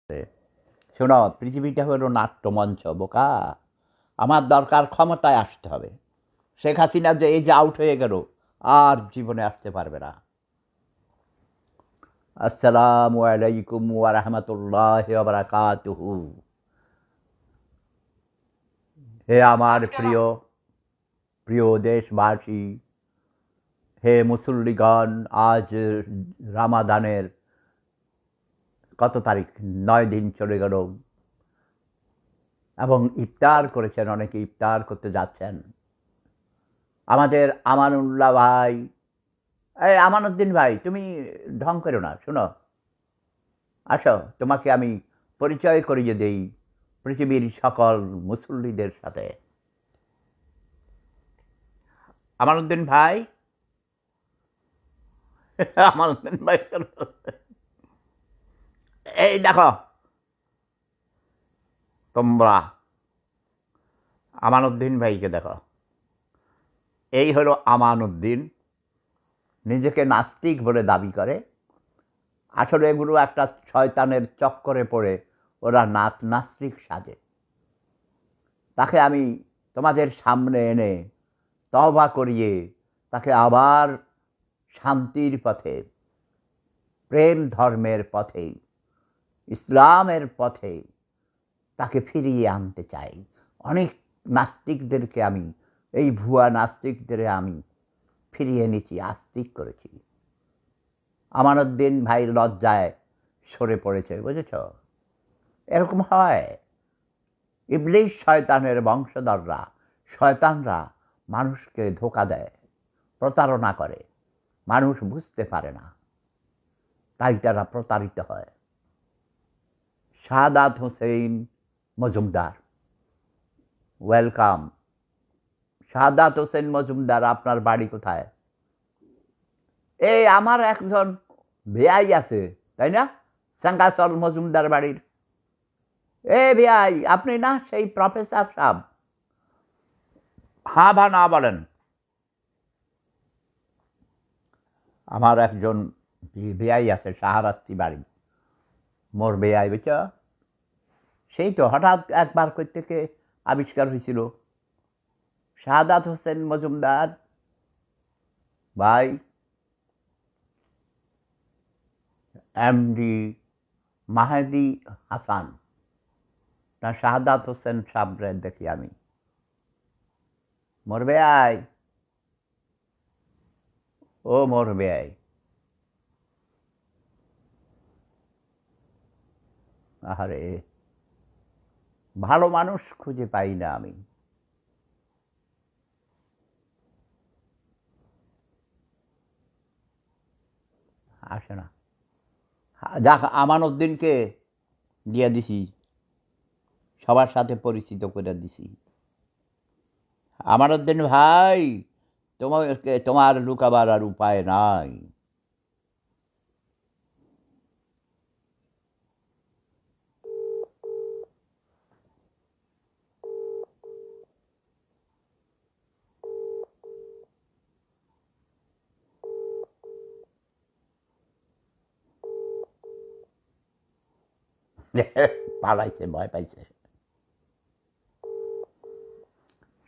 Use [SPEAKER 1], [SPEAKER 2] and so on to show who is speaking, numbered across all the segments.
[SPEAKER 1] শোনো, পৃথিবীটা হলো নাট্যমঞ্চ বোকা। আমার দরকার ক্ষমতায় আসতে হবে। শেখ হাসিনা যে এই যে আউট হয়ে গেল, আর জীবনে আসতে পারবে না। আসসালামু আলাইকুম ওয়া রাহমাতুল্লাহি ওয়া বারাকাতুহু। হে আমার প্রিয় প্রিয় দেশবাসী, হে মুসল্লিগণ, আজ রামাদানের কত তারিখ? 9 দিন চলে গেল এবং ইফতার করেছেন, অনেকে ইফতার করতে যাচ্ছেন। আমাদের আমানুল্লাহ ভাই, এই আমানুদ্দিন ভাই, তুমি ঢং করো না, শোনো, আসো, তোমাকে আমি পরিচয় করিয়ে দেই পৃথিবীর সকল মুসল্লিদের সাথে। আমানুদ্দিন ভাই, আমানুদ্দিন ভাই, এই দেখো তোমরা আমানুদ্দিন ভাইকে দেখো। এই হলো আমানুদ্দিন, নিজেকে নাস্তিক বলে দাবি করে। আসলে এগুলো একটা শয়তানের চক্করে পড়ে ওরা নাস্তিক সাজে। তাকে আমি তোমাদের সামনে এনে তওবা করিয়ে তাকে আবার শান্তির পথে, প্রেম ধর্মের পথে, ইসলামের পথে তাকে ফিরিয়ে আনতে চাই। অনেক নাস্তিকদেরকে আমি, এই ভুয়া নাস্তিকদের আমি ফিরিয়ে এনেছি, আস্তিক করেছি। আমানুদ্দিন ভাই লজ্জায় সরে পড়েছে, বুঝেছ? এরকম হয়। ইবলিশ শয়তানের বংশধররা, শয়তানরা মানুষকে ধোঁকা দেয়, প্রতারণা করে। মানুষ বুঝতে পারে না, তাই তারা প্রতারিত হয়। শাহাদাত হোসেন মজুমদার, ওয়েলকাম। শাহাদাত হোসেন মজুমদার, আপনার বাড়ি কোথায়? এই আমার একজন বেয়াই আছে, তাই না? সাঙ্গাসল মজুমদার বাড়ির। এ বেয়াই, আপনি না সেই প্রফেসর সাহেব? হ্যাঁ বা না বলেন। আমার একজন বেয়াই আছে, সাহারাস্তি বাড়ি, মোর বেয়াই, বুঝছ? সেই তো হঠাৎ একবার কই থেকে আবিষ্কার হয়েছিল। শাহাদাত হোসেন মজুমদার ভাই, এমডি মাহেদি হাসান না শাহাদাত হোসেন সাবরে দেখি আমি। মোর বেয়াই, ও মোর বেয়াই, আহারে, ভালো মানুষ খুঁজে পাই না আমি। আসে না। যাক, আমানুদ্দিনকে দিয়ে দিছি, সবার সাথে পরিচিত করে দিছি। আমানুদ্দিন ভাই, তোমাকে, তোমার লুকাবার আর উপায় নাই। পালাইছে, ভয় পাইছে।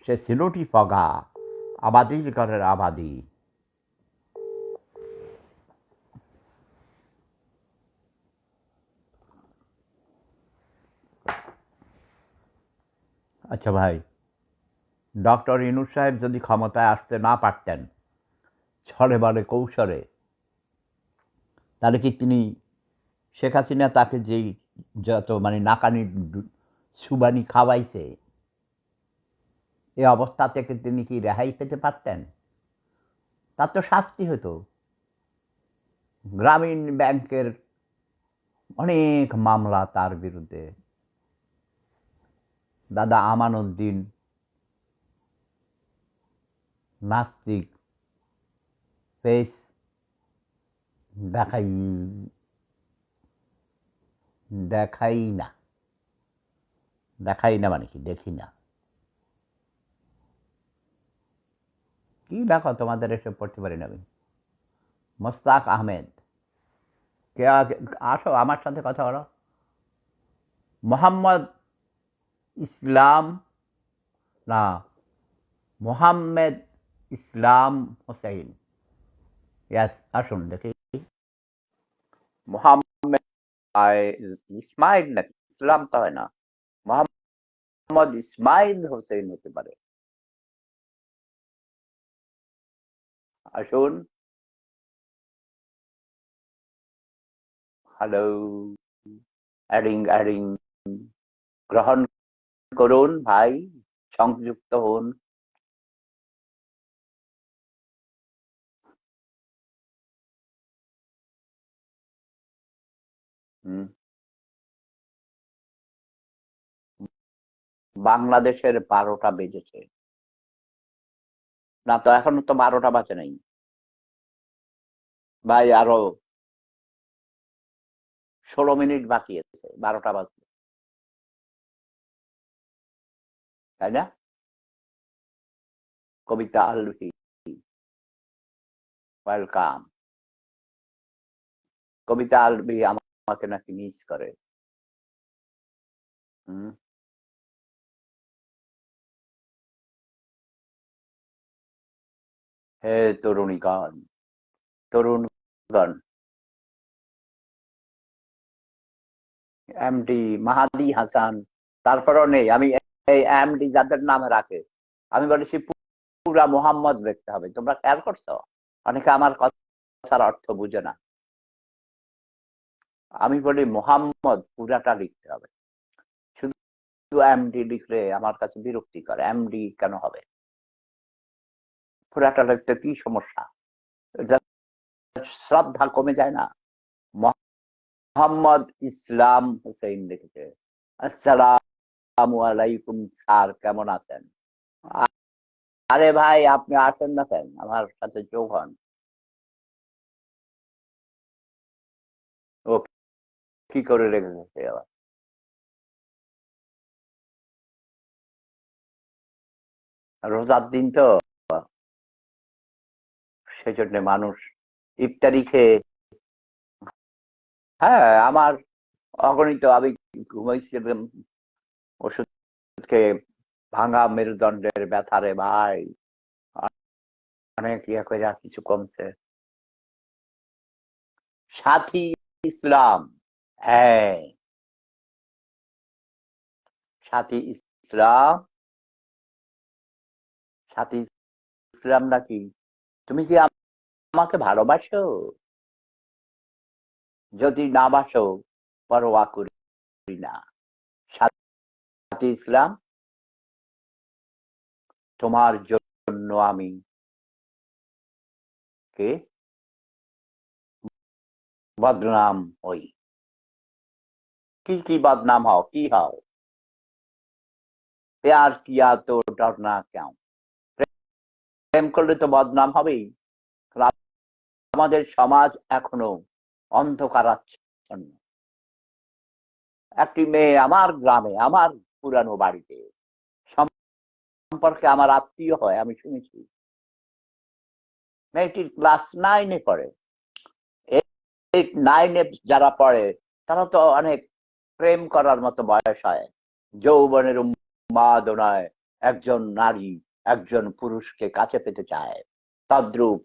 [SPEAKER 1] সে সিলোটি ফগা, আবাদির ঘরের আবাদি। আচ্ছা ভাই, ডক্টর ইউনূস সাহেব যদি ক্ষমতায় আসতে না পারতেন ছলে বলে কৌশলে, তাহলে কি তিনি, শেখ হাসিনা তাকে যেই যত মানে নাকানি সুবানি খাওয়াইছে, এই অবস্থা থেকে তিনি কি রেহাই পেতে পারতেন? তার তো শাস্তি হতো। গ্রামীণ ব্যাংকের অনেক মামলা তার বিরুদ্ধে। দাদা আমানুদ্দিন নাস্তিক, ফেস দেখাই দেখাই না, দেখাই না মানে কি, দেখি না। কি দেখো, তোমাদের এসব পড়তে পারি না আমি। মোস্তাক আহমেদ, কে আসো আমার সাথে কথা বলো। মোহাম্মদ ইসলাম না মোহাম্মেদ ইসলাম হোসেন? ইয়াস, আসুন দেখি। মোহাম্মদ ইসমাইল নাকি? ইসলাম তো হয় না, মোহাম্মদ ইসমাইল হোসেন হতে পারে। আসুন। হ্যালো, অ্যাডিং অ্যাডিং, গ্রহণ করুন ভাই, সংযুক্ত হন। হুম, বাংলাদেশের 12টা বেজেছে। না তো, এখনো তো 12টা বাজে নাই ভাই, আরো 16 মিনিট বাকি আছে 12টা বাজে, তাই না? কবিতা আলভি, ওয়েলকাম। কবিতা আলভি আমাকে নাকি মিস করে। হুম, হে তরুণীগণ, তরুণগণ, এমডি মাহাদি হাসান, তারপরও নেই। আমি এই এমডি যাদের নামে রাখে, আমি বলেছি পুরা মোহাম্মদ লিখতে হবে। তোমরা খেয়াল করছো? অনেকে আমার কথার অর্থ বুঝে না। আমি বলি মোহাম্মদ পুরাটা লিখতে হবে, শুধু এমডি লিখলে আমার কাছে বিরক্তি করে। এমডি কেন হবে? পুরাটা লিখতে কি সমস্যা? এটা শ্রদ্ধা কমে যায় না? মোহাম্মদ ইসলাম হোসেন লিখেছে। আসসালামু আলাইকুম স্যার, কেমন আছেন? আরে ভাই, আপনি আসেন না কেন আমার সাথে যোগ হন? ও কি করে রেখেছে আবার? রোজার দিন তো, সেজন্য মানুষ ইফতারি খেয়ে, হ্যাঁ, আমার অগণিত, আমি ঘুমাইছিলাম ওষুধ খেয়ে, ভাঙা মেরুদণ্ডের ব্যথারে ভাই, অনেক ইয়া করে কিছু কমছে। সাথী ইসলাম, হ্যাঁ, সাথী ইসলাম, সাথী ইসলাম নাকি? তুমি কি আমাকে ভালোবাসো? যদি না বাসো, পরোয়া করি না। সাথী ইসলাম, তোমার জন্য আমি কে বদনাম হই। কি কি বদনাম হও, কি হও? প্যার কিয়া তো ডরনা কেউ? প্রেম করলে তো বদনাম হবেই। আমাদের সমাজ এখনো অন্ধকারাচ্ছন্ন। একটি মেয়ে আমার গ্রামে, আমার পুরানো বাড়িতে, সম্পর্কে আমার আত্মীয় হয়, আমি শুনেছি। মেয়েটির ক্লাস 9-এ পড়ে। 8-9-এ যারা পড়ে, তারা তো অনেক প্রেম করার মতো বয়স হয়। যৌবনের উন্মাদনায় একজন নারী একজন পুরুষকে কাছে পেতে চায়, তদ্রূপ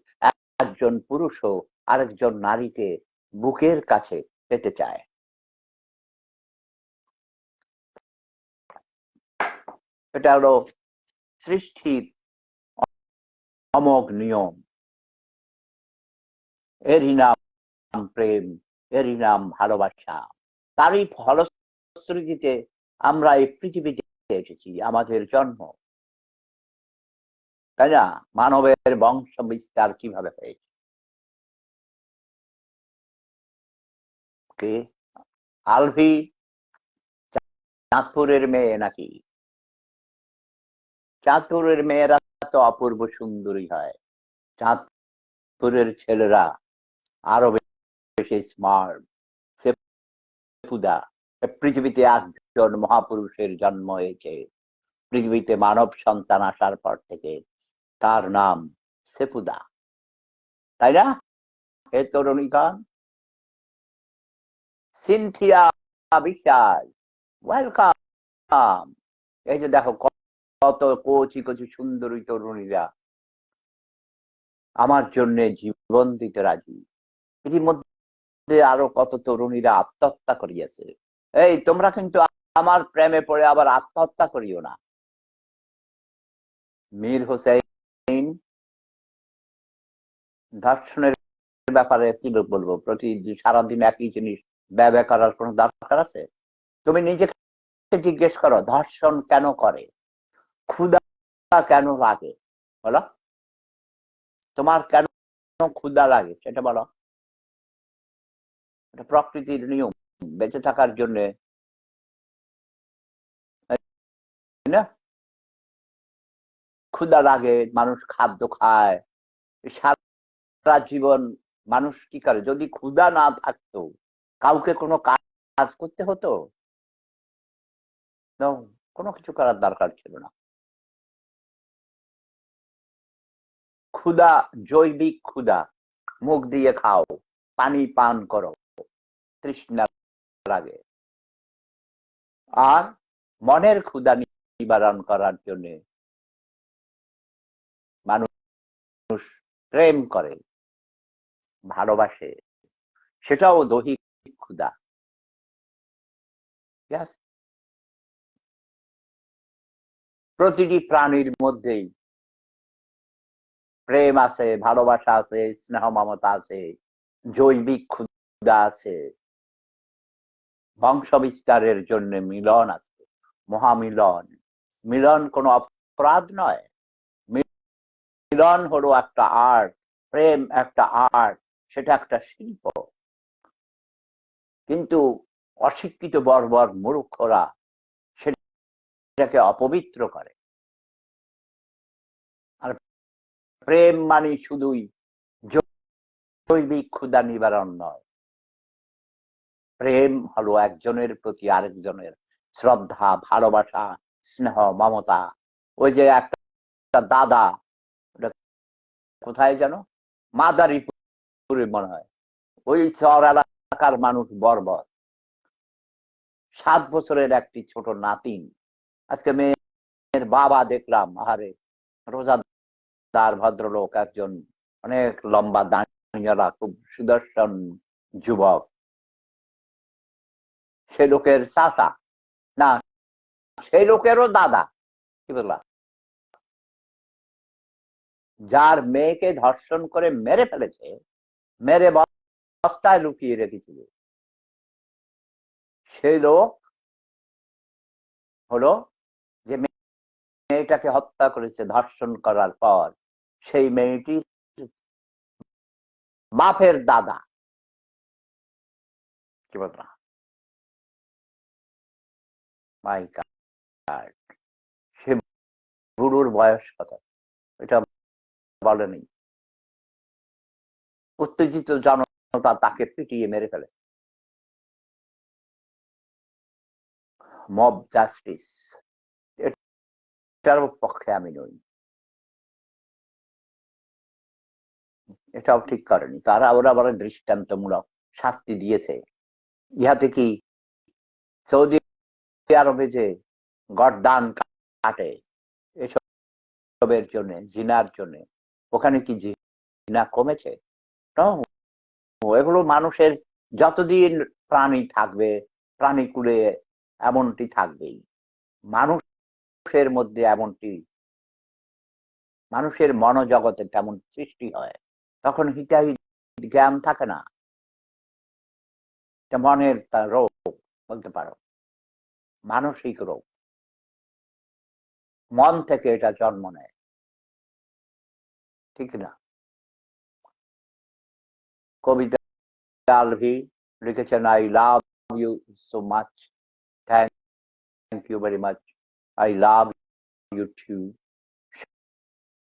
[SPEAKER 1] একজন পুরুষও আরেকজন নারীকে বুকের কাছে পেতে চায়। এটা হলো সৃষ্টির অমোঘ নিয়ম। এরই নাম প্রেম, এরই নাম ভালোবাসা। তারই ফলশ্রুতিতে আমরা এই পৃথিবীতে এসেছি, আমাদের জন্ম, তাই না? মানবের বংশ বিস্তার কিভাবে হয়েছে? কে? আলভি চাঁদপুরের মেয়ে নাকি? চাঁদপুরের মেয়েরা তো অপূর্ব সুন্দরী হয়। চাঁদপুরের ছেলেরা আরো বেশি স্মার্ট। সেফুদা, পৃথিবীতে একজন মহাপুরুষের জন্ম হয়েছে। পৃথিবীতে মানব সন্তান আসার পর থেকে তার নাম সেফুদা, তাই না? হে তরুণীগণ, সিনথিয়া বিশ্বাস, ওয়েলকাম। এই যে দেখো কত কচি কচি সুন্দরী তরুণীরা আমার জন্য জীবন দিতে রাজি। ইতিমধ্যে আরো কত তরুণীরা আত্মহত্যা করিয়াছে। এই তোমরা কিন্তু আমার প্রেমে পড়ে আবার আত্মহত্যা করিও না। মীর হোসেন ধর্ষণের ব্যাপারে কি বলবো? সারাদিন একই জিনিস ব্যয় করার কোনো দরকার আছে? তুমি নিজেকে জিজ্ঞেস করো, ধর্ষণ কেন করে, ক্ষুধা কেন লাগে, বলো? তোমার কেন ক্ষুধা লাগে সেটা বলো। এটা প্রকৃতির নিয়ম, বেঁচে থাকার জন্য, না? ক্ষুধা লাগে, মানুষ খাদ্য খায়। সারা জীবন মানুষ কি করে? যদি ক্ষুধা না থাকতো, কাউকে কোনো কাজ করতে হতো? No, কোনো কিছু করার দরকার ছিল না। ক্ষুধা জৈবিক ক্ষুধা, মুখ দিয়ে খাও, পানি পান করো, তৃষ্ণা লাগে। আর মনের ক্ষুধা নিবারণ করার জন্য মানুষ প্রেম করে, ভালোবাসে, সেটাও দৈহিক ক্ষুধা। Yes? প্রতিটি প্রাণীর মধ্যেই প্রেম আছে, ভালোবাসা আছে, স্নেহ মমতা আছে, জৈবিক ক্ষুধা আছে, বংশ বিস্তারের জন্য মিলন আছে, মহামিলন। মিলন কোনো অপরাধ নয়, মিলন হলো একটা আর্ট, প্রেম একটা আর্ট, সেটা একটা শিল্প। কিন্তু অশিক্ষিত বর্বর মূর্খরা সেটাকে অপবিত্র করে। আর প্রেম মানে শুধুই জৈবিক ক্ষুধা নিবারণ নয়, প্রেম হলো একজনের প্রতি আরেকজনের শ্রদ্ধা, ভালোবাসা, স্নেহ, মমতা। ওই যে একটা দাদা, কোথায় যেন, মাদারীপুরে মনে হয়, ওই শহর এলাকার মানুষ বর্বর। 7 বছরের একটি ছোট নাতিন, আজকে মেয়ের বাবা দেখলাম, আহারে, রোজাদার ভদ্রলোক একজন, অনেক লম্বা দাঁড়িয়ালা, খুব সুদর্শন যুবক। সে লোকের চাচা, না, সেই লোকেরও দাদা, কি বললাম, যার মেয়েকে ধর্ষণ করে মেরে ফেলেছে, মেরে বস্তায় লুকিয়ে রেখেছিল, সেই লোক হলো যে মেয়েটাকে হত্যা করেছে ধর্ষণ করার পর, সেই মেয়েটির বাপের দাদা। কি বললাম? মাই গড! সে বুড়োর বয়স কত এটা বলেনি। উত্তেজিত জনতা তাকে পিটিয়ে মেরে ফেলে। মব জাস্টিস, এটার পক্ষে আমি নই। এটাও ঠিক করেনি তারা, ওরা বড় দৃষ্টান্তমূলক শাস্তি দিয়েছে। ইহাতে কি সৌদি আরবে যে গর্দান কাটে এসবের জন্য, জিনার জন্য, ওখানে কি জিনা কমেছে? No, এগুলো মানুষের, যতদিন প্রাণী থাকবে, প্রাণীকুলে এমনটি থাকবেই। মানুষের মধ্যে এমনটি, মানুষের মনোজগতে তেমন সৃষ্টি হয়, তখন হিতাহিত জ্ঞান থাকে না। এটা মনের রোগ বলতে পারো, মানসিক রোগ। মন থেকে এটা জন্ম নেয়, ঠিক না? কবিতা আলভি লিখেছেন, I love you so much, thank you very much, I love you too.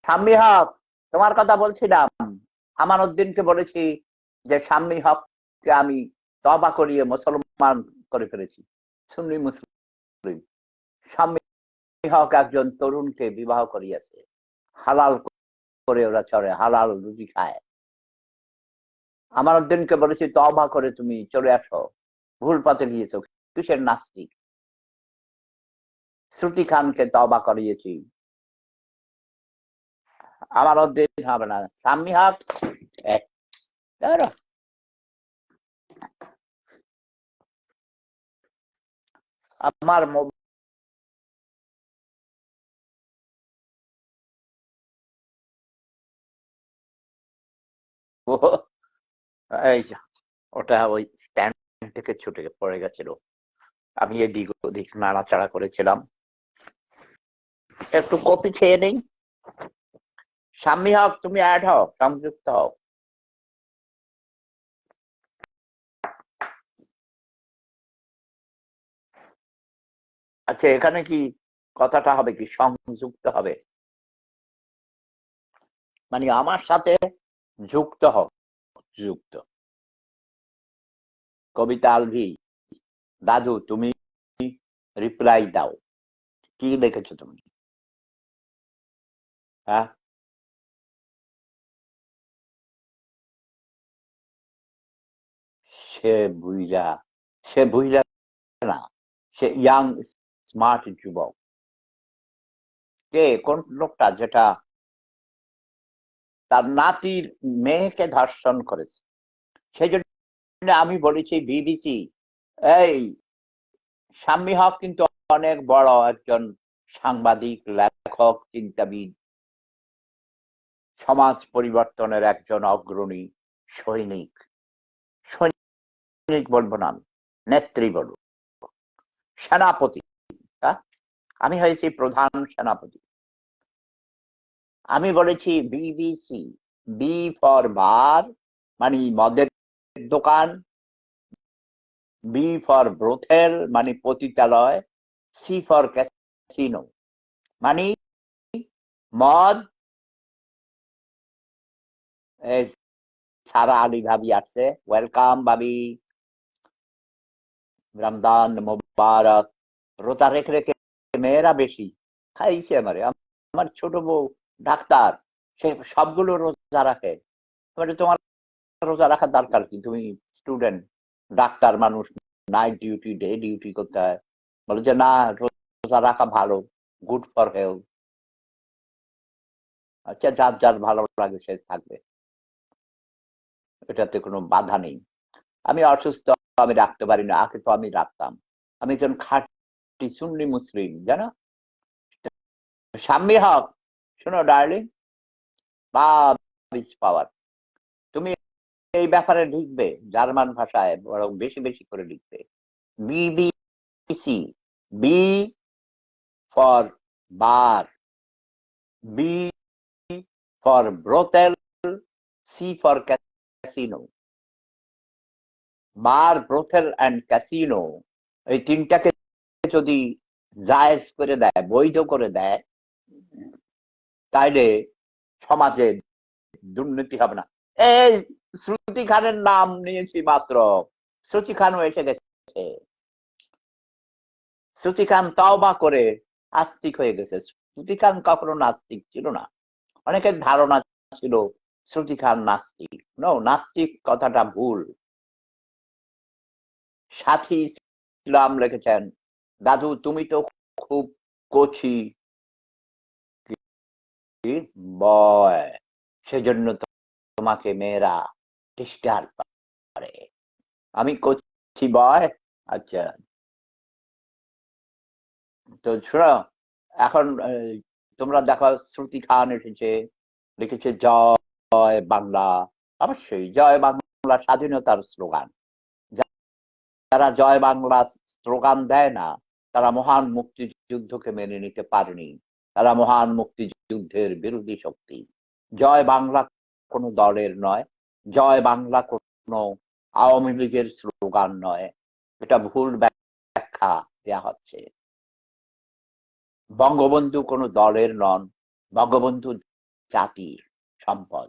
[SPEAKER 1] Shammi Haque, তোমার কথা বলছিলাম। আমানউদ্দিনকে বলেছি যে শাম্মী হককে আমি তওবা করিয়ে মুসলমান করে ফেলেছি, সুন্নি মুসলিম। শাম্মী হক একজন তরুণকে বিবাহ করিয়াছে, হালাল করে ওরা চড়ে, হালাল রুজি খায়। আমানউদ্দিনকে বলেছি তওবা করে তুমি চলে আসো, ভুল পথে গিয়েছো, কিসের নাস্তিক? শ্রুতি খানকে তওবা করিয়েছি, আমারও দিন হবে না। সাম্মি হক আমার এই ওটা ওই স্ট্যান্ড থেকে ছুটে পড়ে গেছিল, আমি এদিক ওদিক নাড়াচাড়া করেছিলাম। একটু কফি খেয়ে নেই। সাম্মি হক, তুমি অ্যাড হও, সংযুক্ত হও। আচ্ছা, এখানে কি কথাটা হবে কি সংযুক্ত হবে, মানে আমার সাথে যুক্ত হও, যুক্ত। কবিতা আলভি, দাদু তুমি রিপ্লাই দাও, কি লিখেছো তুমি? হ্যাঁ, সে বুইরা, সে বুইরা না, সে ইয়াং স্মার্ট যুবক। কে, কোন লোকটা যেটা তার নাতির মেয়েকে ধর্ষণ করেছে? সেই জন্য আমি বলেছি বিবিসি, এই শাম্মী হক কিন্তু অনেক বড় একজন সাংবাদিক, লেখক, চিন্তাবিদ, সমাজ পরিবর্তনের একজন অগ্রণী সৈনিক। সৈনিক বলবো না, আমি নেত্রী বলবো, সেনাপতি। আমি হয়েছি প্রধান সেনাপতি। আমি বলেছি বিবিসি, বি ফর বার মানে মদের দোকান, বি ফর ব্রোথেল মানে পতিতালয়, সি ফর ক্যাসিনো মানে মদ। সারা আলী ভাবি আছে, ওয়েলকাম ভাবি, রমজান মোবারক। রোজা রেখে রেখে মেয়েরা বেশি খাইছে আমারে। আমার ছোট বউ ডাক্তার, সে সবগুলো রোজা রাখে। তোমার রোজা রাখার দরকার কি? তুমি স্টুডেন্ট, ডাক্তার মানুষ, নাইট ডিউটি, ডে ডিউটি করতে হয়। বলে যে না, রোজা রাখা ভালো, গুড ফর হেলথ। আচ্ছা, যার যার ভালো লাগে সে থাকবে, এটাতে কোনো বাধা নেই। আমি অসুস্থ, আমি রাখতে পারি না, আগে তো আমি রাখতাম। আমি একজন খাঁটি সুন্নি মুসলিম, জানো। শাম্মী হক, শোনো ডার্লিং, লাভ ইজ পাওয়ার। তুমি এই ব্যাপারে লিখবে জার্মান ভাষায়, বরং বেশি বেশি করে লিখবে। BBC, B for bar, B for brothel, C for casino. Bar, brothel and casino, এই তিনটাকে যদি জায়েজ করে দেয়, বৈধ করে দেয়, তাইলে সমাজে দুর্নীতি হবে না। এই শ্রুতি খানের নাম নিয়েছি মাত্র, শ্রুতি খানও এসে গেছে। শ্রুতি খান তওবা করে আস্তিক হয়ে গেছে। শ্রুতি খান কখনো নাস্তিক ছিল না। অনেকের ধারণা ছিল শ্রুতি খান নাস্তিক। নো, নাস্তিক কথাটা ভুল। সাথী ইসলাম লিখেছেন, দাদু তুমি তো খুব কচি বয়, সেজন্য তোমাকে মেয়েরা ডিস্টার্ব করে। আমি কচি বয়? আচ্ছা, তো শোনো, এখন তোমরা দেখো শ্রুতি খান এসেছে, লিখেছে জয় বাংলা। অবশ্যই জয় বাংলা স্বাধীনতার স্লোগান। যারা জয় বাংলা স্লোগান দেয় না, তারা মহান মুক্তিযুদ্ধকে মেনে নিতে পারেনি। তারা মহান মুক্তিযুদ্ধের বিরোধী শক্তি। জয় বাংলা কোনো দলের নয়, জয় বাংলা কোনো আওয়ামী লীগের স্লোগান নয়। এটা ভুল ব্যাখ্যা দেয়া হচ্ছে। বঙ্গবন্ধু কোনো দলের নন, বঙ্গবন্ধু জাতির সম্পদ।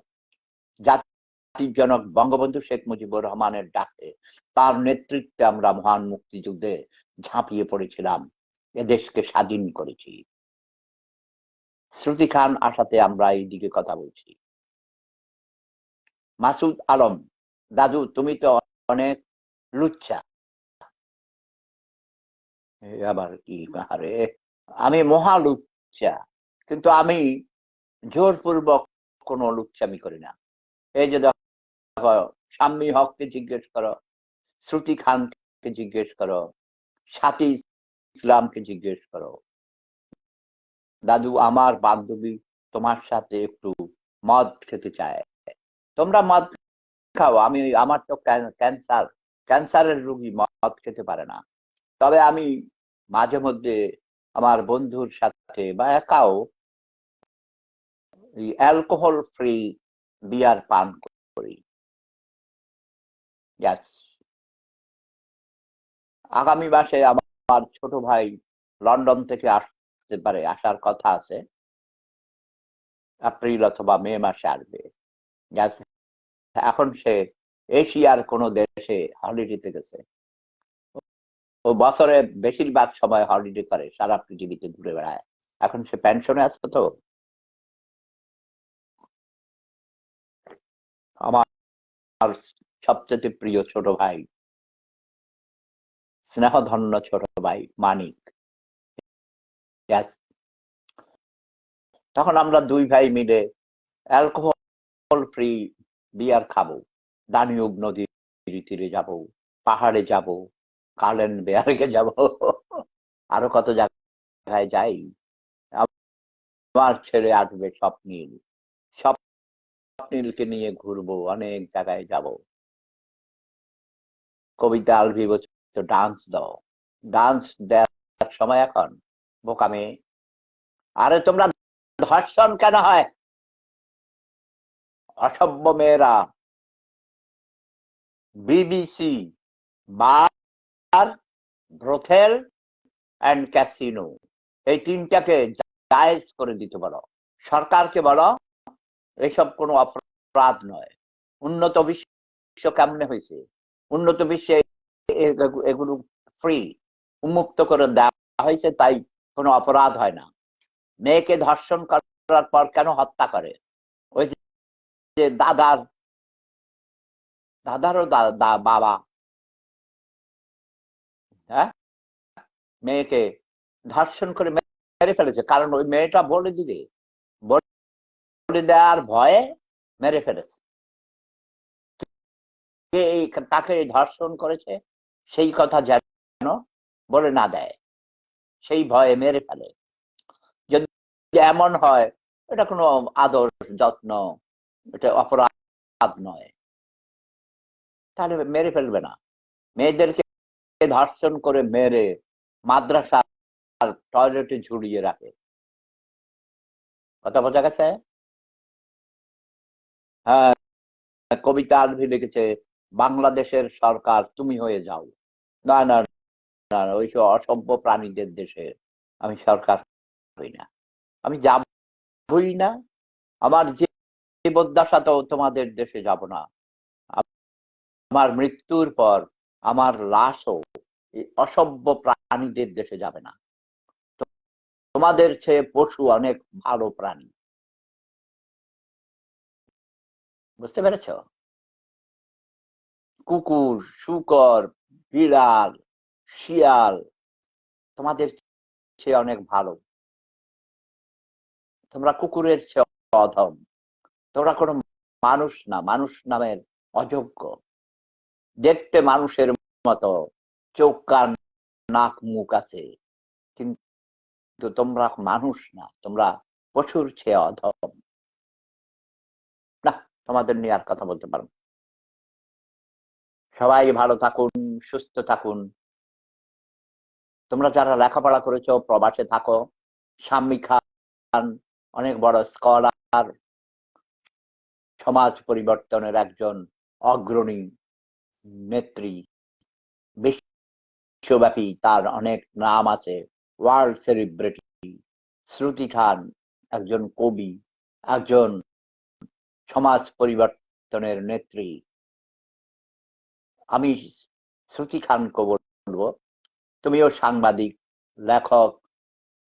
[SPEAKER 1] জাতির জনক বঙ্গবন্ধু শেখ মুজিবুর রহমানের ডাকে, তার নেতৃত্বে আমরা মহান মুক্তিযুদ্ধে ঝাঁপিয়ে পড়েছিলাম, এদেশকে স্বাধীন করেছি। শ্রুতি খান আসাতে আমরা এই দিকে কথা বলছি। মাসুদ আলম, দাদু তুমি তো অনেক লুচ্চা। আবার কি, আরে আমি মহা লুচ্চা, কিন্তু আমি জোরপূর্বক কোনো লুচ্চামি করি না। এই যে দেখো, শাম্মী হককে জিজ্ঞেস করো, শ্রুতি খানকে জিজ্ঞেস করো, সাথী ইসলামকে জিজ্ঞেস করো, দাদু আমার বান্ধবী তোমার সাথে একটু মদ খেতে চায়, তোমরা মদ খাও, আমি আমার তো ক্যান্সারের রোগী, মদ খেতে পারে না। তবে আমি মাঝে মধ্যে আমার বন্ধুর সাথে বা একাও অ্যালকোহল ফ্রি বিয়ার পান করি। Yes. আগামী মাসে আমার ছোট ভাই লন্ডন থেকে আসতে পারে, আসার কথা আছে, এপ্রিল অথবা মে মাসে আসবে। Yes. এখন সে এশিয়ার কোনো দেশে হলিডেতে গেছে। ও বছরে বেশিরভাগ সময় হলিডে করে, সারা পৃথিবীতে ঘুরে বেড়ায়। এখন সে পেনশনে আছে তো। আমার সবচেয়ে প্রিয় ছোট ভাই, স্নেহধন্য ছোট ভাই মানিক। Yes. তখন আমরা দুই ভাই মিলে অ্যালকোহল ফ্রি বিয়ার খাবো, দানিউব নদীর তীরে যাব, পাহাড়ে যাব, কালেন বেয়ারকে যাব, আরো কত জায়গায় যাই। আমার ছেলে আসবে স্বপ্নীল, স্বপ্নীলকে নিয়ে ঘুরবো, অনেক জায়গায় যাব। কবিতা আলভি বলছো ডান্স দাও, ডান্স দেওয়ার সময় এখন, বোকা মেয়ে। আরে তোমরা ধর্ষণ কেন হয়, অসভ্য মেয়েরা। BBC, bar, brothel and casino, এই তিনটাকে জায়েজ করে দিতে বলো। সরকারকে বলো এসব কোনো অপরাধ নয়। উন্নত বিশ্ব কেমনে হয়েছে? উন্নত বিশ্বে এগুলো ফ্রি, উন্মুক্ত করে দেওয়া হয়েছে, তাই কোনো অপরাধ হয় না। মেয়েকে ধর্ষণ করার পর কেন হত্যা করে? ওই যে দাদারও বাবা, হ্যাঁ, মেয়েকে ধর্ষণ করে মেরে ফেলেছে, কারণ ওই মেয়েটা বলে দিবে, বলে দেওয়ার ভয়ে মেরে ফেলেছে। কে তাকে ধর্ষণ করেছে সেই কথা যেন বলে না দেয়, সেই ভয়ে মেরে ফেলে। যদি এমন হয়, এটা কোনো আদর যত্ন, এটা অপরাধ নয়, তাহলে মেরে ফেলবে না। মেয়েদেরকে ধর্ষণ করে মেরে মাদ্রাসার টয়লেটে ঝুলিয়ে রাখে। কথা বোঝা গেছে? হ্যাঁ, কবিতা আলভি লিখেছে, বাংলাদেশের সরকার তুমি হয়ে যাও। না না না, ওইসব অসভ্য প্রাণীদের দেশে আমি সরকার হই না, আমি যাবই না। আমার জীবদ্দশাতেও তোমাদের দেশে যাব না। আমার মৃত্যুর পর আমার লাশও এই অসভ্য প্রাণীদের দেশে যাবে না। তোমাদের চেয়ে পশু অনেক ভালো প্রাণী, বুঝতে পেরেছ? কুকুর, শূকর, বিড়াল, শিয়াল তোমাদের চেয়ে অনেক ভালো। তোমরা কুকুরের চেয়ে অধম, তোমরা কোনো মানুষ না, মানুষ নামের অযোগ্য। দেখতে মানুষের মতো, চোখ কান নাক মুখ আছে, কিন্তু তোমরা মানুষ না, তোমরা পশুর চেয়ে অধম। না, তোমাদের নিয়ে আর কথা বলতে পারবো। সবাই ভালো থাকুন, সুস্থ থাকুন। তোমরা যারা লেখাপড়া করেছো প্রবাসে থাকো, শাম্মী খান অনেক বড় স্কলার, সমাজ পরিবর্তনের একজন অগ্রণী নেত্রী, বিশ্বব্যাপী তার অনেক নাম আছে, ওয়ার্ল্ড সেলিব্রিটি। শ্রুতি খান একজন কবি, একজন সমাজ পরিবর্তনের নেত্রী। আমি শ্রুতি খানকে বলবো, তুমিও সাংবাদিক, লেখক,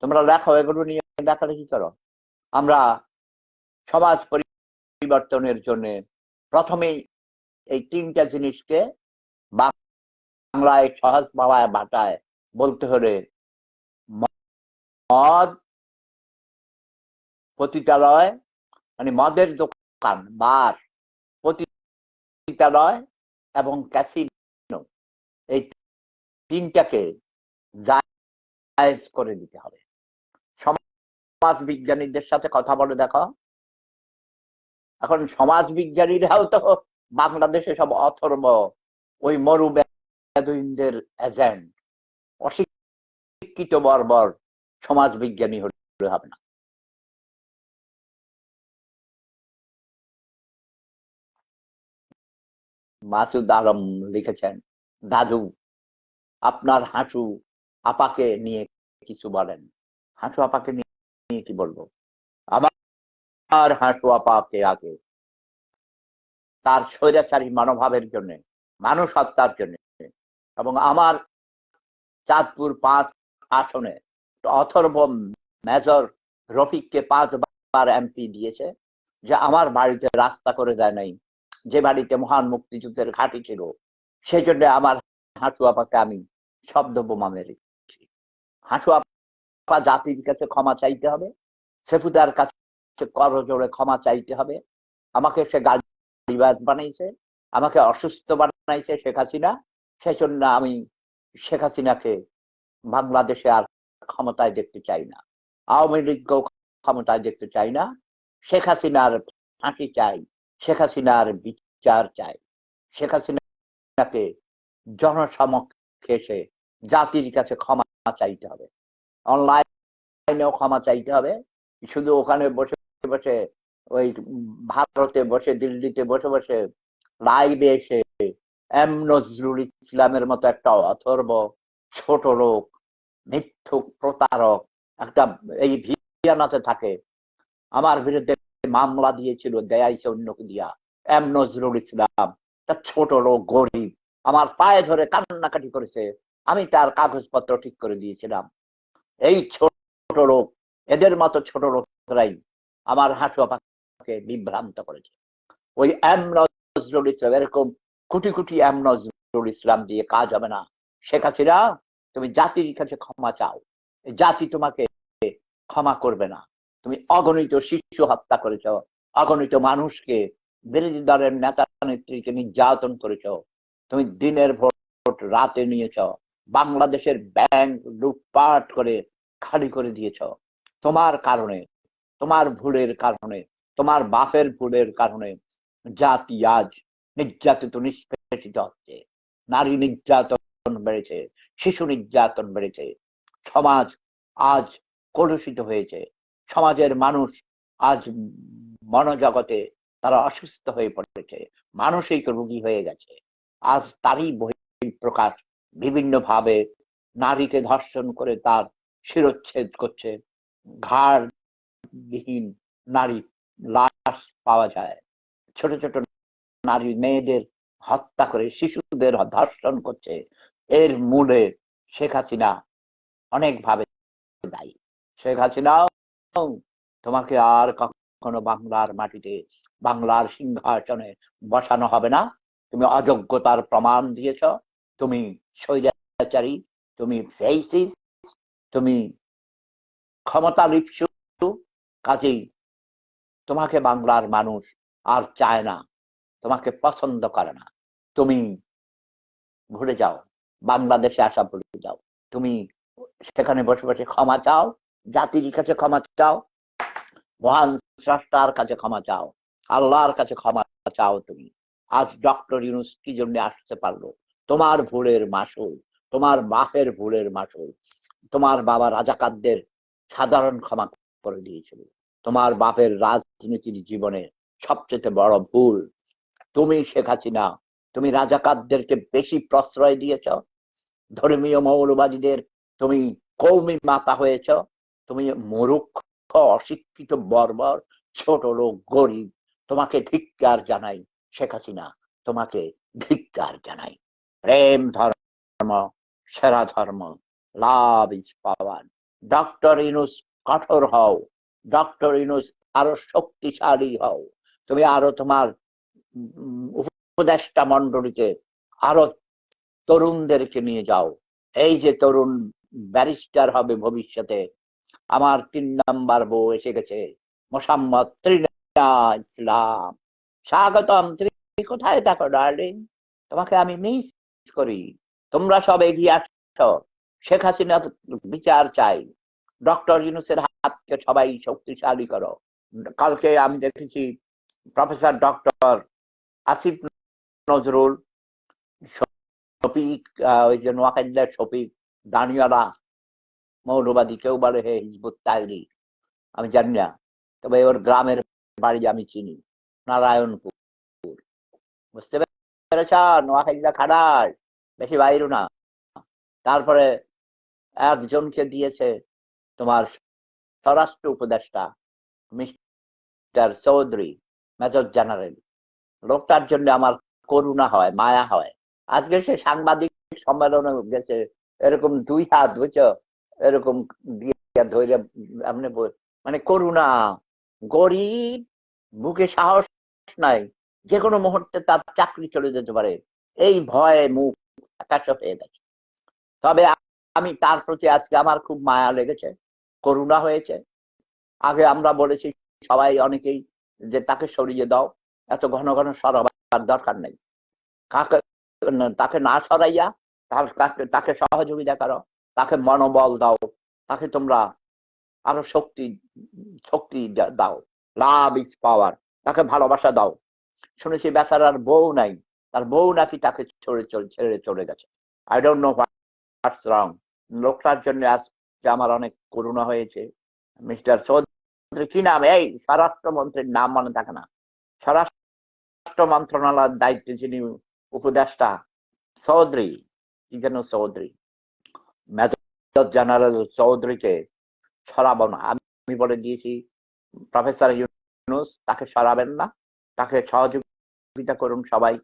[SPEAKER 1] তোমরা লেখো, এগুলো নিয়ে লেখালেখি করো। আমরা সমাজ পরিবর্তনের জন্য প্রথমেই এই তিনটা জিনিসকে বাংলায় সহজ ভাষায় বলতে হলে মদ, পতিতালয় মানে মদের দোকান, বার, পতিতালয় এবং ক্যাসিনো, এই তিনটাকে জায়েজ করে দিতে হবে। সমাজ বিজ্ঞানীদের সাথে কথা বলে দেখো। এখন সমাজ বিজ্ঞানীরাও তো বাংলাদেশে সব অথর্ব, ওই মরু বেদুইনদের এজেন্ট, অশিক্ষিত বর্বর সমাজ বিজ্ঞানী হলে হবে না। মাসুদ আলম লিখেছেন, দাদু আপনার হাঁটু আপাকে নিয়ে কিছু বলেন। হাঁটু আপাকে নিয়ে কি বলবো? আমার হাঁটু আপাকে আগে তার স্বৈরাচারী মনোভাবের জন্য, মানুষ হত্যার জন্য, এবং আমার চাঁদপুর 5 আসনে অথর্ব মেজর রফিককে 5বার এমপি দিয়েছে, যে আমার বাড়িতে রাস্তা করে দেয় নাই, যে বাড়িতে মহান মুক্তিযুদ্ধের ঘাঁটি ছিল, সেজন্য আমার হাঁটু আপাকে আমি শব্দ বোমা মেরেছি। হাঁটু আপা জাতির কাছে ক্ষমা চাইতে হবে, সেফুদার কাছে করজোড়ে ক্ষমা চাইতে হবে। আমাকে সে গালিবাজ বানাইছে, আমাকে অসুস্থ বানাইছে শেখ হাসিনা, সেজন্য আমি শেখ হাসিনাকে বাংলাদেশে আর ক্ষমতায় দেখতে চাই না, আওয়ামী লীগকেও ক্ষমতায় দেখতে চাই না। শেখ হাসিনার ফাঁসি চাই, শেখ হাসিনার বিচার চাই, শেখ হাসিনাকে জনসমক্ষে এসে জাতির কাছে ক্ষমা চাইতে হবে, অনলাইনেও ক্ষমা চাইতে হবে। শুধু ওখানে বসে বসে, ওই ভারতে বসে, দিল্লিতে বসে বসে লাইভে এসে এম নজরুল ইসলামের মতো একটা অথর্ব ছোট লোক, মিথ্যুক, প্রতারক একটা এই ভিয়ানাতে থাকে, আমার বিরুদ্ধে মামলা দিয়েছিল, দেয়াইছে অন্যকে দিয়া। এম নজরুল ইসলাম একটা ছোট লোক, গরিব, আমার পায়ে ধরে কান্নাকাটি করেছে, আমি তার কাগজপত্র ঠিক করে দিয়েছিলাম। এই ছোট লোক, এদের মতো ছোট লোকরাই আমার হাঁটু আপাকে বিভ্রান্ত করেছে। ওই এম নজরুল ইসলাম, এরকম কোটি কোটি এম নজরুল ইসলাম দিয়ে কাজ হবে না। শেখ হাসিনা, তুমি জাতির কাছে ক্ষমা চাও, জাতি তোমাকে ক্ষমা করবে না। তুমি অগণিত শিশু হত্যা করেছ, অগণিত মানুষকে, বিরোধী দলের নেতা নেত্রীকে নির্যাতন করেছ, তুমি দিনের ভোট রাতে নিয়েছ, বাংলাদেশের ব্যাংক লুটপাট করে খালি করে দিয়েছ। তোমার কারণে, তোমার ভুলের কারণে, তোমার বাপের ভুলের কারণে জাতি আজ নির্যাতিত, নিষ্পেষিত হচ্ছে। নারী নির্যাতন বেড়েছে, শিশু নির্যাতন বেড়েছে, সমাজ আজ কলুষিত হয়েছে, সমাজের মানুষ আজ মনোজগতে তারা অসুস্থ হয়ে পড়েছে, মানসিক রোগী হয়ে গেছে। আজ তারই বহিঃপ্রকাশ বিভিন্ন ভাবে নারীকে ধর্ষণ করে তার শিরচ্ছেদ করছে, ঘাড় বিহীন নারী লাশ পাওয়া যায়, ছোট ছোট নারী মেয়েদের হত্যা করে শিশুদের ধর্ষণ করছে। এর মূলে শেখ হাসিনা অনেকভাবে দায়ী। শেখ হাসিনা, তোমাকে আর কখনো বাংলার মাটিতে, বাংলার সিংহাসনে বসানো হবে না। তুমি অযোগ্যতার প্রমাণ দিয়েছ, তুমি স্বৈরাচারী, তুমি ফেসিস্ট, তুমি ক্ষমতা লিপ্সু। কাজেই তোমাকে বাংলার মানুষ আর চায় না, তোমাকে পছন্দ করে না। তুমি ভুলে যাও, বাংলাদেশে আসা ভুলে যাও। তুমি সেখানে বসে বসে ক্ষমা চাও, জাতির কাছে ক্ষমা চাও, মহান স্রষ্টার কাছে ক্ষমা চাও, আল্লাহর কাছে ক্ষমা চাও। তুমি আজ ডক্টর ইউনূস কি জন্য আসতে পারলো? তোমার ভুলের মাসুল, তোমার বাপের ভুলের মাসুল। তোমার বাবা রাজাকারদের সাধারণ ক্ষমা করে দিয়েছিল। তোমার বাপের রাজনীতির জীবনে সবচেয়ে বড় ভুল। তুমি শেখ হাসিনা, তুমি রাজাকারদেরকে বেশি প্রশ্রয় দিয়েছ, ধর্মীয় মৌলবাদীদের তুমি কৌমি মাতা হয়েছ। তুমি মূর্খ, অশিক্ষিত, বর্বর, ছোট লোক, গরিব। তোমাকে ধিক্কার জানাই শেখ হাসিনা, তোমাকে ধিক্কার জানাই। প্রেম ধর্ম সেরা ধর্ম, লাভ ইজ পাওয়ার। ডক্টর ইউনূস কঠোর হও, ডক্টর ইউনূস আরো শক্তিশালী হও। তুমি আরো তোমার উপদেষ্টা মন্ডলীতে আরো তরুণদেরকে নিয়ে যাও। এই যে তরুণ ব্যারিস্টার হবে ভবিষ্যতে, আমার 3 নাম্বার বউ এসে গেছে, মোসাম্মদ ত্রিনা ইসলাম। স্বাগতম। তুমি কোথায় থাকো ডার্লিং? তোমাকে আমি মিস করি। তোমরা সব এগিয়ে আসো, শেখ হাসিনা বিচার চাই। ডক্টর ইউনূসের হাতকে সবাই শক্তিশালী করো। কালকে আমি দেখেছি প্রফেসর ডক্টর আসিফ নজরুল, শফিক, ওই যে নোয়াখালীর শফিক, দানিয়ালা মৌলবাদী, কেউ বলে হে হিজবুত তাহরীর, আমি জানি না, তবে ওর গ্রামের বাড়ি আমি চিনি, নারায়ণপুর। বুঝতে পেরেছ? নোয়াখালীরা খাড়ায়, বেশি বাইরও না। তারপরে একজনকে দিয়েছে তোমার স্বরাষ্ট্র উপদেষ্টা, মিস্টার চৌধুরী, মেজর জেনারেল। লোকটার জন্য আমার করুণা হয়, মায়া হয়। আজকে সে সাংবাদিক সম্মেলনে গেছে, এরকম 2 হাত বুঝছো, এরকম দিয়ে ধরে, এমনি মানে করুণা। গরিব, বুকে সাহস নাই, যে কোনো মুহূর্তে তার চাকরি চলে যেতে পারে, এই ভয়ে মুখ একাশ হয়ে গেছে। তবে আমি তার প্রতি আজকে আমার খুব মায়া লেগেছে, করুণা হয়েছে। আগে আমরা বলেছি সবাই, অনেকেই, যে তাকে সরিয়ে দাও, এত ঘন ঘন সরাবার দরকার নেই। কাকে তাকে না সরাইয়া তাকে সহযোগিতা করো, তাকে মনোবল দাও, তাকে তোমরা আরো শক্তি শক্তি দাও। লাভ ইজ পাওয়ার। তাকে ভালোবাসা দাও। শুনেছি বেচারার বউ নাই, তার বউ নাকি তাকে ছেড়ে চলে গেছে। আই ডোন্ট নো হোয়াটস রং। লোকটার জন্য আজকে আমার অনেক করুণা হয়েছে। মিস্টার চৌধুরী, কি নাম? এই স্বরাষ্ট্রমন্ত্রীর নাম মনে থাকে না? স্বরাষ্ট্র মন্ত্রণালয়ের দায়িত্বে যিনি উপদেষ্টা, চৌধুরী, কি যেন চৌধুরী, মেজর জেনারেল চৌধুরীকে সরাবো না। আমি বলে দিয়েছি প্রফেসর ইউনূস তাকে সরাবেন না, তাকে সহযোগিতা করুন সবাই।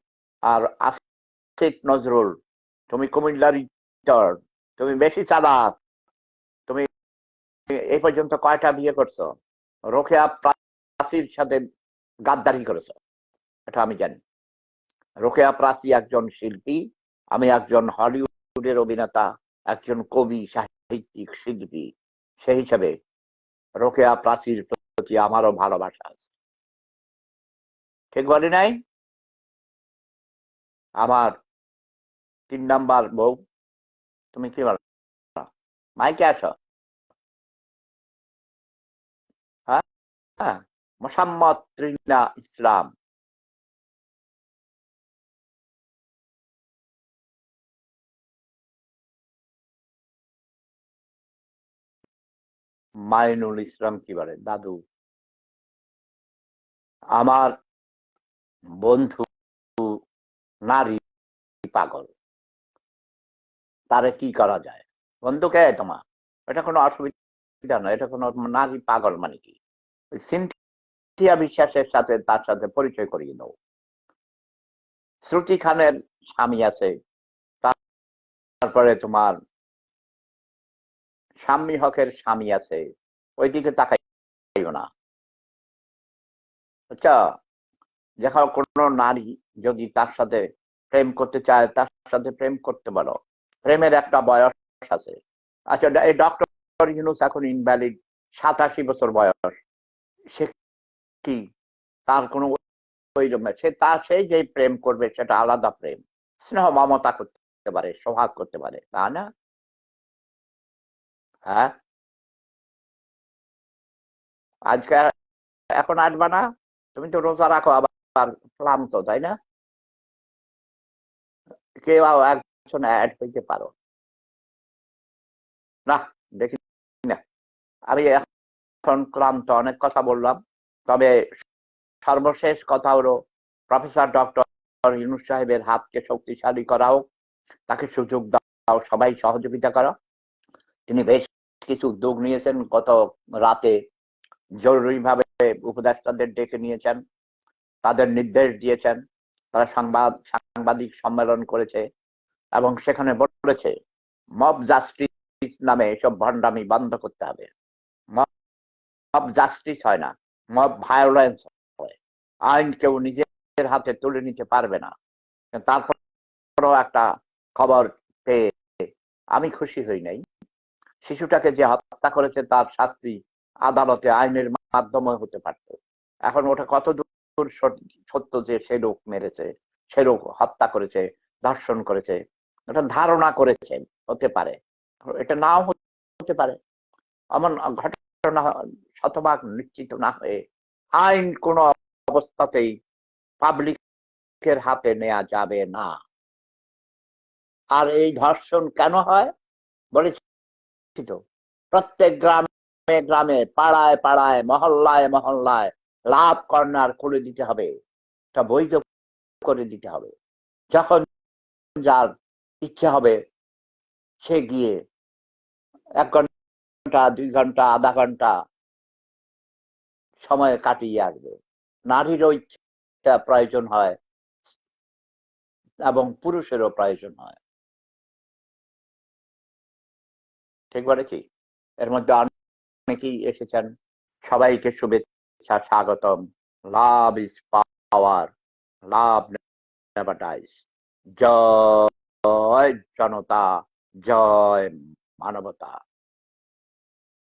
[SPEAKER 1] আর আসিফ নজরুল, তুমি কুমিল্লার রিটার্ন, তুমি বেশি চালাক। তুমি এই পর্যন্ত কয়টা বিয়ে করছো? রোকেয়া প্রাচীর সাথে গাদ্দারি করেছো, এটা আমি জানি। রোকেয়া প্রাচী একজন শিল্পী, আমি একজন হলিউডের অভিনেতা, একজন কবি, সাহিত্যিক, শিল্পী। সেই হিসাবে রোকেয়া প্রাচীর প্রতি আমারও ভালোবাসা আছে। ঠিক বলি নাই? আমার 3 নাম্বার বউ, তুমি কি বলো? মাইকে আসো। হ্যাঁ, হ্যাঁ, মোসাম্মদ ত্রিনা ইসলাম। মাইনুল ইসলাম কি বলে? দাদু। আমার বন্ধু নারী পাগল, তারে কি করা যায়? বন্ধুকে তোমার, এটা কোনো অসুবিধা নয়, এটা কোনো, নারী পাগল মানে কি? সিনথিয়া বিশ্বাসের সাথে তার সাথে পরিচয় করিয়ে দাও। শ্রুতি খানের স্বামী আছে, তারপরে তোমার শাম্মী হকের স্বামী আছে, ওইদিকে তাকাইও না। আচ্ছা, যখন কোনো নারী যদি তার সাথে প্রেম করতে চায়, তার সাথে প্রেম করতে পারো, প্রেমের একটা বয়স আছে। আচ্ছা, এই ডক্টর ইউনূস এখন ইনভ্যালিড, 87 বছর বয়স। সে কি, তার কোনো ওই সেই যে প্রেম করবে সেটা আলাদা প্রেম। স্নেহ মমতা করতে পারে, সোহাগ করতে পারে, তা না? হ্যাঁ, আজকে এখন আসবা না? তুমি তো রোজা রাখো, আবার ক্লান্ত, তাই না? কেউ একজন অ্যাড হইতে পারো না, দেখি না। আমি এখন ক্লান্ত, অনেক কথা বললাম। তবে সর্বশেষ কথা হলো, প্রফেসর ডক্টর ইউনূস সাহেবের হাতকে শক্তিশালী করাও, তাকে সুযোগ দাও, সবাই সহযোগিতা করো। তিনি বেশ কিছু উদ্যোগ নিয়েছেন। গত রাতে জরুরিভাবে উপদেষ্টাদের ডেকে নিয়েছেন, তাদের নির্দেশ দিয়েছেন, তারা সাংবাদিক সম্মেলন করেছে এবং সেখানে বলেছে মব জাস্টিস নামে এসব ভণ্ডামি বন্ধ করতে হবে। মব জাস্টিস হয় না, মব ভায়োলেন্স হয়। আইন কেউ নিজের হাতে তুলে নিতে পারবে না। তারপরও একটা খবর পেয়ে আমি খুশি হই নাই। শিশুটাকে যে হত্যা করেছে তার শাস্তি আদালতে আইনের মাধ্যমে হতে পারত। এখন ওটা কত দূর সত্য যে সে লোক মেরেছে, সে লোক হত্যা করেছে, ধর্ষণ করেছে, এটা ধারণা করেছেন, হতে পারে, এটা নাও হতে পারে। এমন ঘটনা শতভাগ নিশ্চিত না হয়ে আইন কোন অবস্থাতেই পাবলিকের হাতে নেওয়া যাবে না। আর এই ধর্ষণ কেন হয় বলেছি তো, প্রত্যেক গ্রামে গ্রামে, পাড়ায় পাড়ায়, মহল্লায় মহল্লায় লাভ কর্নার করে দিতে হবে, এটা বৈধ করে দিতে হবে। যখন যার ইচ্ছা হবে সে গিয়ে 1 ঘন্টা 2 ঘন্টা আধা ঘন্টা সময় কাটিয়ে আসবে। নারীরও ইচ্ছা প্রয়োজন হয় এবং পুরুষেরও প্রয়োজন হয়। ঠিক বলেছি? এর মধ্যে অনেকেই এসেছেন, সবাইকে শুভেচ্ছা, স্বাগতম। Love is power, love never dies. জয় জনতা, জয় মানবতা।